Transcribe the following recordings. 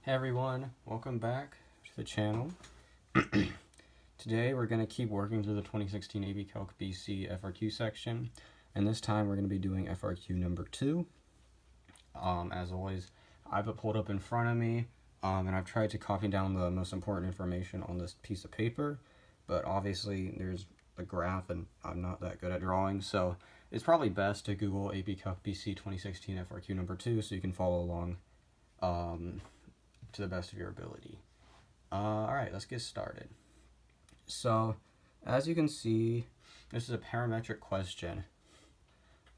Hey everyone, welcome back to the channel. Today we're going to keep working through the 2016 AP Calc BC FRQ section, and this time we're going to be doing FRQ number 2. As always, I have it pulled up in front of me, and I've tried to copy down the most important information on this piece of paper, but obviously there's a graph and I'm not that good at drawing, so it's probably best to Google AP Calc BC 2016 FRQ number 2 so you can follow along to the best of your ability. Alright, let's get started. So, as you can see, this is a parametric question.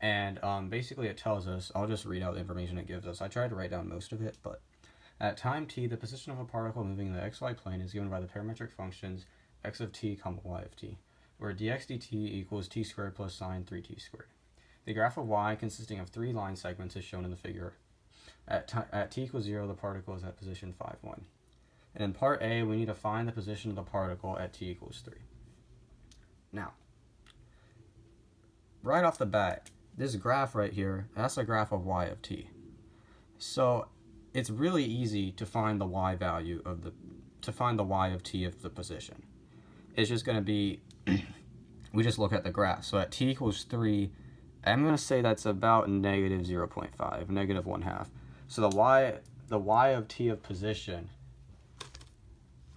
And basically it tells us, I'll just read out the information it gives us. I tried to write down most of it, but at time t, the position of a particle moving in the xy plane is given by the parametric functions x of t, y of t, where dx dt equals t squared plus sine 3t squared. The graph of y consisting of 3 line segments is shown in the figure. At t equals 0, the particle is at position 5, 1. And in part A, we need to find the position of the particle at t equals 3. Now, right off the bat, this graph right here, that's a graph of y of t. So it's really easy to find the y value of y of t of the position. It's just going to be, we just look at the graph. So at t equals 3, I'm going to say that's about negative 0.5, negative 1/2. So the y of t of position,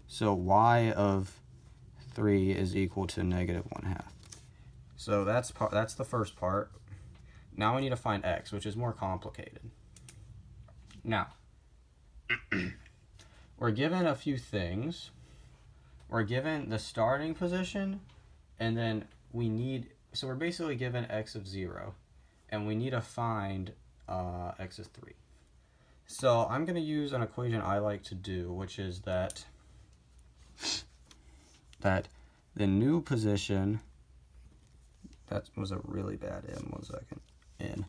so y of 3 is equal to negative 1/2. So that's the first part. Now we need to find x, which is more complicated. Now, we're given a few things. We're given the starting position, and then so we're basically given x of 0, and we need to find x of 3. So I'm going to use an equation I like to do, which is that the new position, that was a really bad in.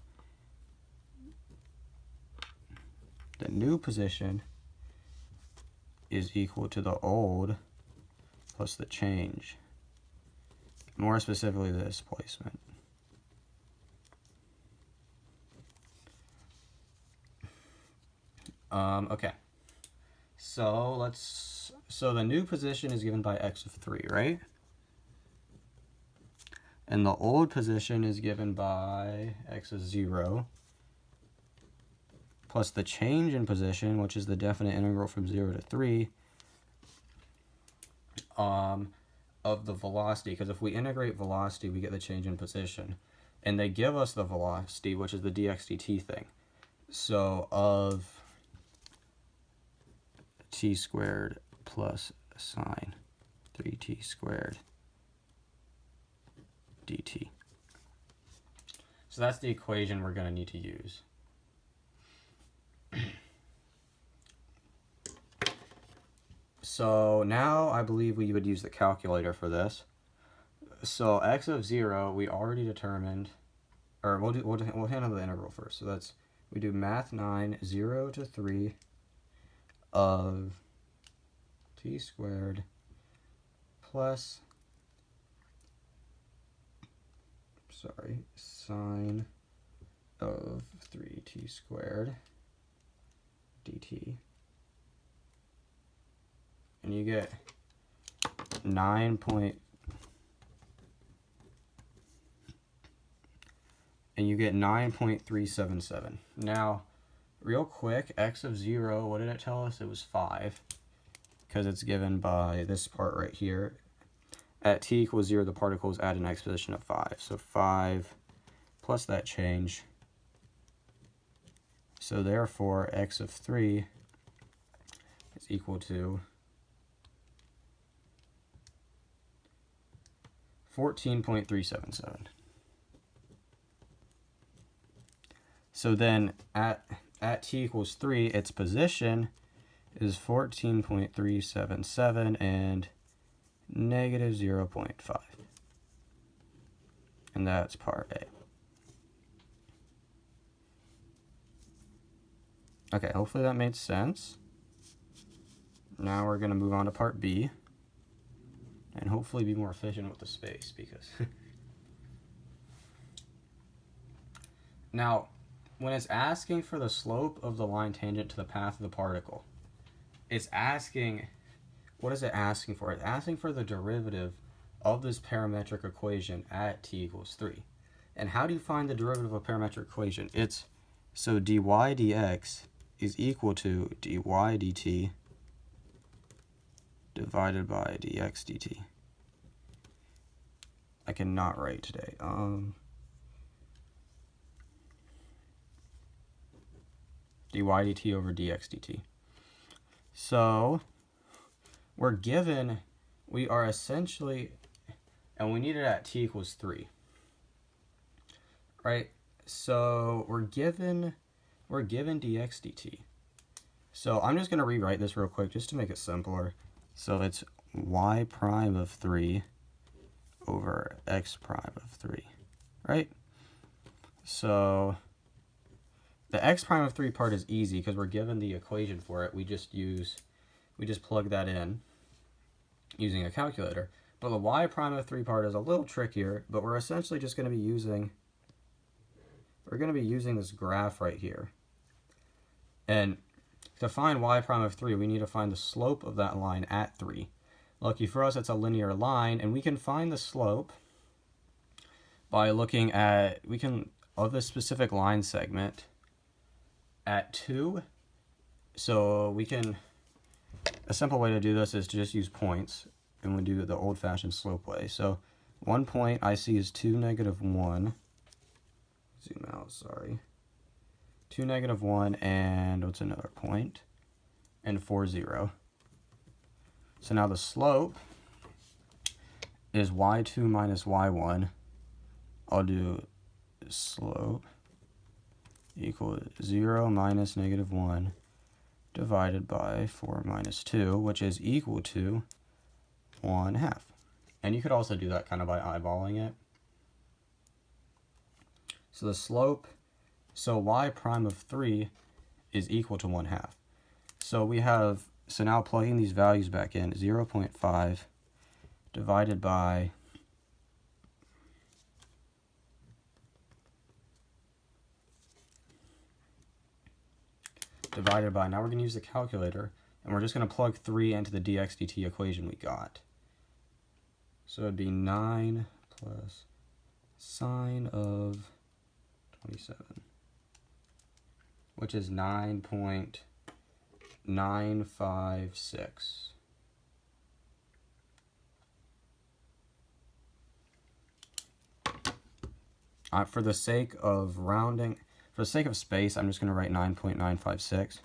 The new position is equal to the old plus the change. More specifically, the displacement. Okay. So the new position is given by x of 3, right? And the old position is given by x of 0 plus the change in position, which is the definite integral from 0 to 3 of the velocity, because if we integrate velocity, we get the change in position. And they give us the velocity, which is the dx dt thing. So of t squared plus sine 3t squared dt. So that's the equation we're going to need to use. So now I believe we would use the calculator for this. So x of 0 we already determined, or we'll handle the integral first. So we do math 9, 0 to 3 of t squared plus sine of 3t squared dt. And you get 9.377. Now, real quick, x of 0, what did it tell us? It was 5, because it's given by this part right here. At t equals 0, the particles at an x position of 5. So 5 plus that change. So therefore, x of 3 is equal to 14.377. So then at t equals 3, its position is 14.377 and negative 0.5. And that's part A. Okay, hopefully that made sense. Now we're going to move on to part B. And hopefully be more efficient with the space, because now when it's asking for the slope of the line tangent to the path of the particle, it's asking, what is it asking for? It's asking for the derivative of this parametric equation at t equals 3. And how do you find the derivative of a parametric equation? It's, so dy dx is equal to dy dt divided by dx dt. I cannot write today. Dy dt over dx dt. So we are essentially, and we need it at t equals 3. Right? So we're given dx dt. So I'm just going to rewrite this real quick just to make it simpler. So it's y prime of 3 over x prime of 3, right? So the x prime of 3 part is easy because we're given the equation for it. We just plug that in using a calculator. But the y prime of 3 part is a little trickier, but we're essentially just going to be using this graph right here. And to find y prime of 3, we need to find the slope of that line at 3. Lucky for us, it's a linear line, and we can find the slope by looking at, of this specific line segment at 2. So a simple way to do this is to just use points, and we do it the old-fashioned slope way. So one point I see is 2, -1. Zoom out, sorry. 2, -1, and what's another point? And 4, 0. So now the slope is y2 minus y1. I'll do slope equal 0 minus -1 divided by 4 minus 2, which is equal to 1/2. And you could also do that kind of by eyeballing it. So the slope, so y prime of 3 is equal to 1/2. So now plugging these values back in, 0.5 divided by now we're going to use the calculator, and we're just going to plug 3 into the dx dt equation we got. So it'd be 9 plus sine of 27, which is 9.956. For the sake of rounding, for the sake of space, I'm just going to write 9.956.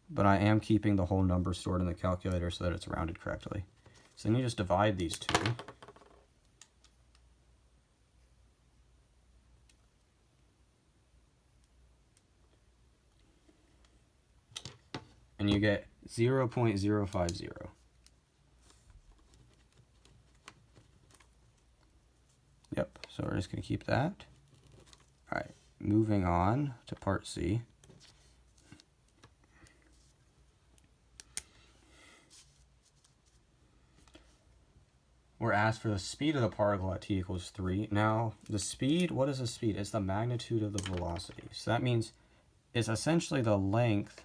But I am keeping the whole number stored in the calculator so that it's rounded correctly. So then you just divide these two. And you get 0.050. Yep, so we're just going to keep that. All right, moving on to part C. We're asked for the speed of the particle at t equals 3. Now, the speed, what is the speed? It's the magnitude of the velocity. So that means it's essentially the length.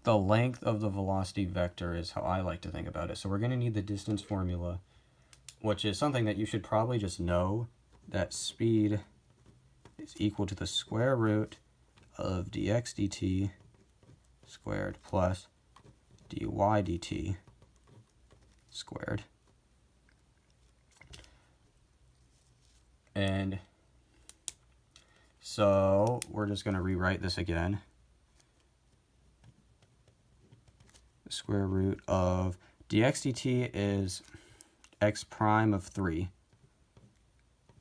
The length of the velocity vector is how I like to think about it. So we're going to need the distance formula, which is something that you should probably just know, that speed is equal to the square root of dx dt squared plus dy dt squared. And so we're just going to rewrite this again. The square root of dx dt is x prime of 3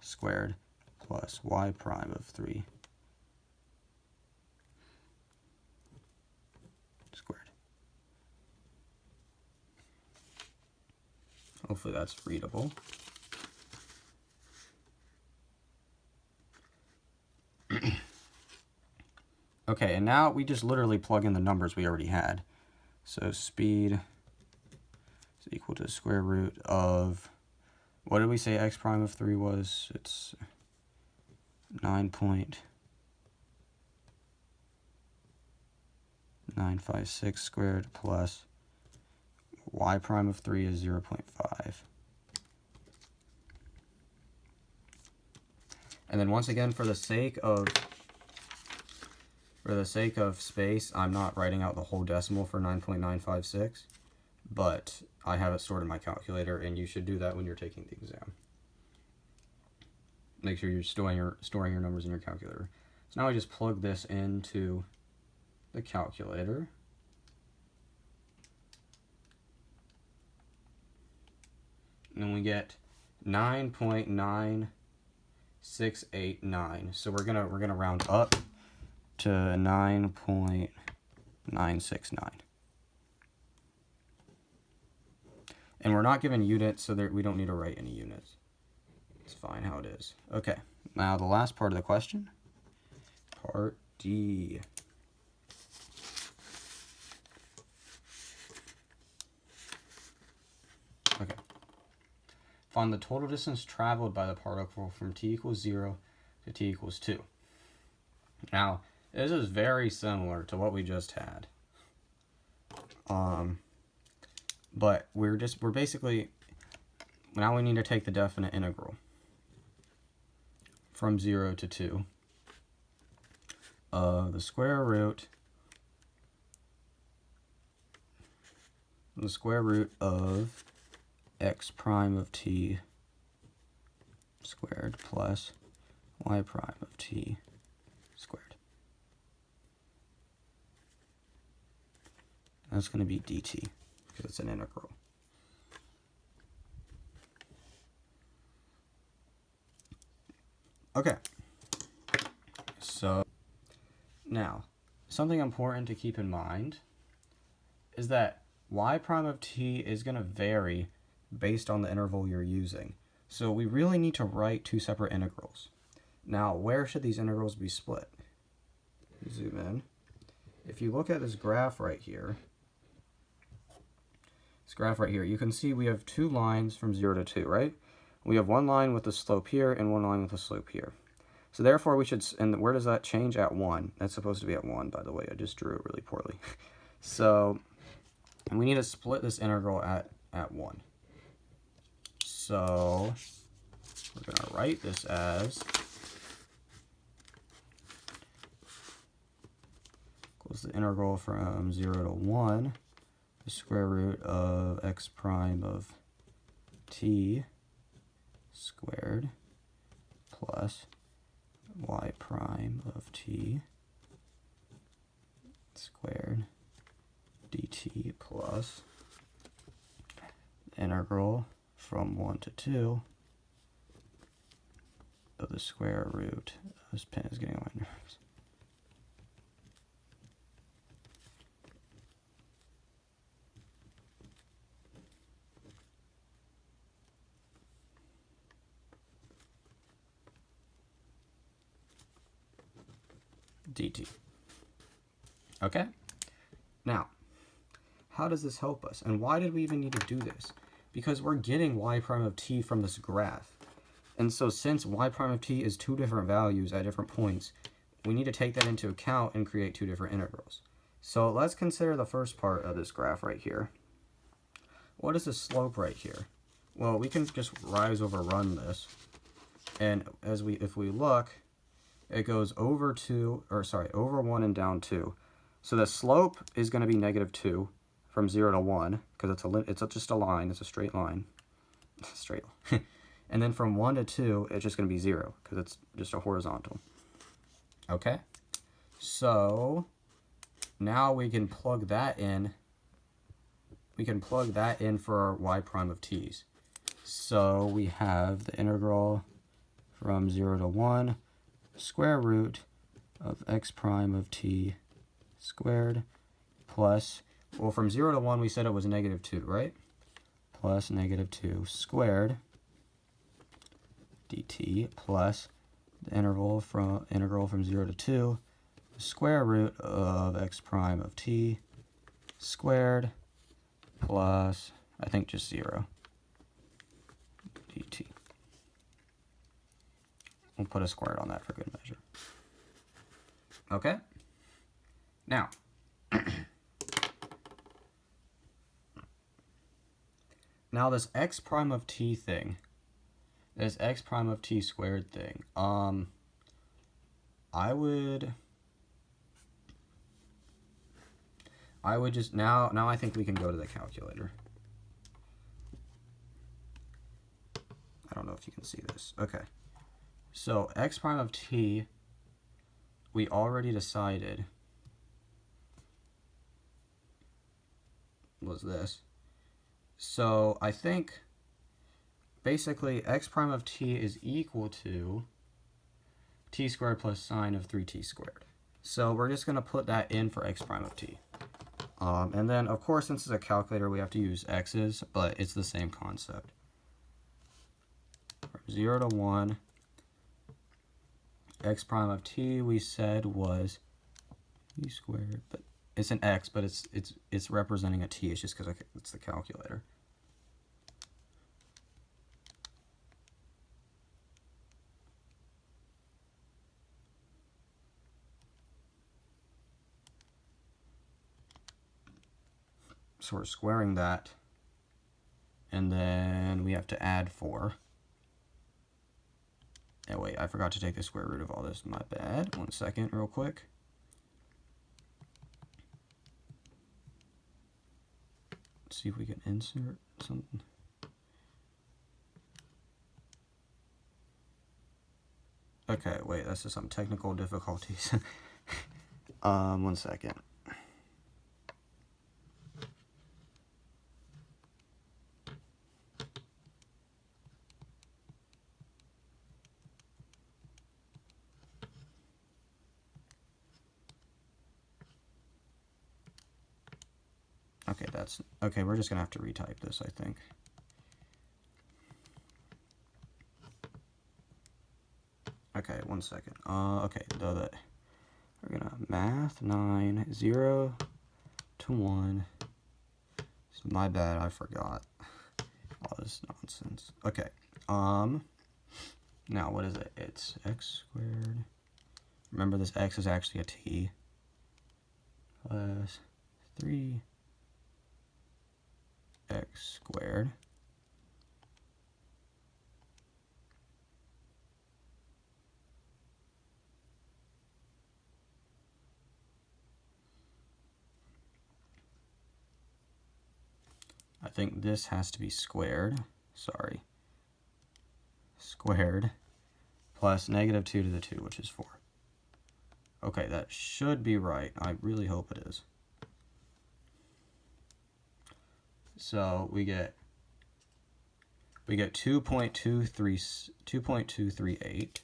squared plus y prime of 3 squared. Hopefully that's readable. Okay, and now we just literally plug in the numbers we already had. So speed is equal to the square root of, what did we say x prime of 3 was? It's 9. 956 squared plus y prime of 3 is 0.5. And then once again, for the sake of space, I'm not writing out the whole decimal for 9.956, but I have it stored in my calculator, and you should do that when you're taking the exam. Make sure you're storing your numbers in your calculator. So now I just plug this into the calculator. And then we get 9.9689. So we're gonna round up to 9.969. And we're not given units, so we don't need to write any units. It's fine how it is. Okay, now the last part of the question, part D. Okay. Find the total distance traveled by the particle from t equals 0 to t equals 2. Now, this is very similar to what we just had. But we're basically, now we need to take the definite integral from 0 to 2 of the square root of x prime of t squared plus y prime of t squared. That's going to be dt because it's an integral. Okay, so now something important to keep in mind is that y prime of t is going to vary based on the interval you're using. So we really need to write two separate integrals. Now, where should these integrals be split? Zoom in. If you look at this graph right here, you can see we have two lines from 0 to 2, right? We have one line with a slope here and one line with a slope here. So therefore we should, and where does that change? At 1. That's supposed to be at 1, by the way. I just drew it really poorly. So we need to split this integral at 1. So we're going to write this as equals the integral from 0 to 1, the square root of x prime of t squared plus y prime of t squared dt plus the integral from 1 to 2 of the square root. This pen is getting on my nerves. dt. Okay? Now, how does this help us? And why did we even need to do this? Because we're getting y prime of t from this graph. And so since y prime of t is two different values at different points, we need to take that into account and create two different integrals. So let's consider the first part of this graph right here. What is the slope right here? Well, we can just rise over run this. And if we look, it goes over 1 and down 2. So the slope is going to be -2 from 0 to 1 because it's just a line. It's a straight line. Straight line. And then from 1 to 2, it's just going to be 0 because it's just a horizontal. Okay? So now we can plug that in. We can plug that in for our y prime of t's. So we have the integral from 0 to 1, square root of x prime of t squared plus, well, from 0 to 1 we said it was -2, right? Plus -2 squared dt plus the integral from 0 to 2, the square root of x prime of t squared plus, I think, just 0 dt. We'll put a squared on that for good measure. Okay? Now, Now this x prime of t thing, this x prime of t squared thing, I would just, now I think we can go to the calculator. I don't know if you can see this. Okay. So x prime of t, we already decided was this. So I think basically x prime of t is equal to t squared plus sine of 3t squared. So we're just going to put that in for x prime of t. And then, of course, since it's a calculator, we have to use x's, but it's the same concept. From 0 to 1, x prime of t we said was t squared, but it's an x, but it's representing a t. It's just because it's the calculator. So we're squaring that, and then we have to add 4. Oh wait, I forgot to take the square root of all this. My bad. 1 second, real quick. Let's see if we can insert something. Okay, wait, that's just some technical difficulties. 1 second. Okay, we're just gonna have to retype this, I think. Okay, 1 second. Okay, we're gonna math 9 0 to 1. My bad, I forgot all this nonsense. Okay. Now what is it? It's x squared. Remember, this x is actually a t plus 3 x squared I think this has to be squared, sorry, squared plus negative 2 to the 2, which is 4. Okay, that should be right. I really hope it is. So we get 2.238.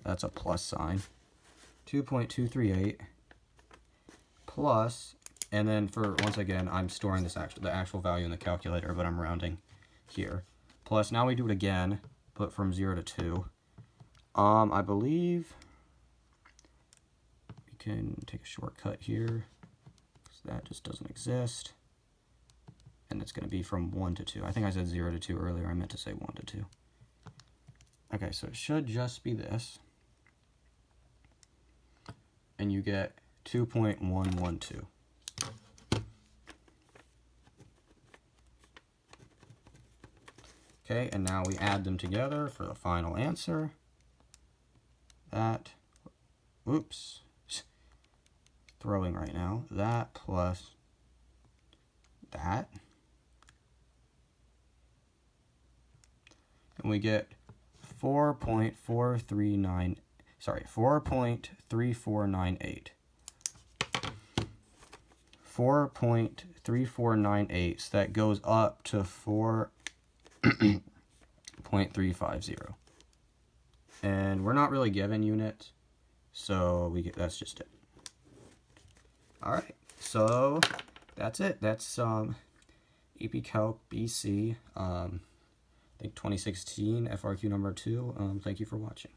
That's a plus sign. 2.238 plus, and then once again, I'm storing the actual value in the calculator, but I'm rounding here. Plus, now we do it again, put from 0 to 2. I believe we can take a shortcut here, because that just doesn't exist. And it's going to be from 1 to 2. I think I said 0 to 2 earlier. I meant to say 1 to 2. Okay, so it should just be this. And you get 2.112. Okay, and now we add them together for the final answer. That, oops, throwing right now, that plus that. And we get 4.3498. So that goes up to 4.350. And we're not really given units, so that's just it. All right, so that's it. That's AP Calc BC, I think 2016 FRQ number 2. Thank you for watching.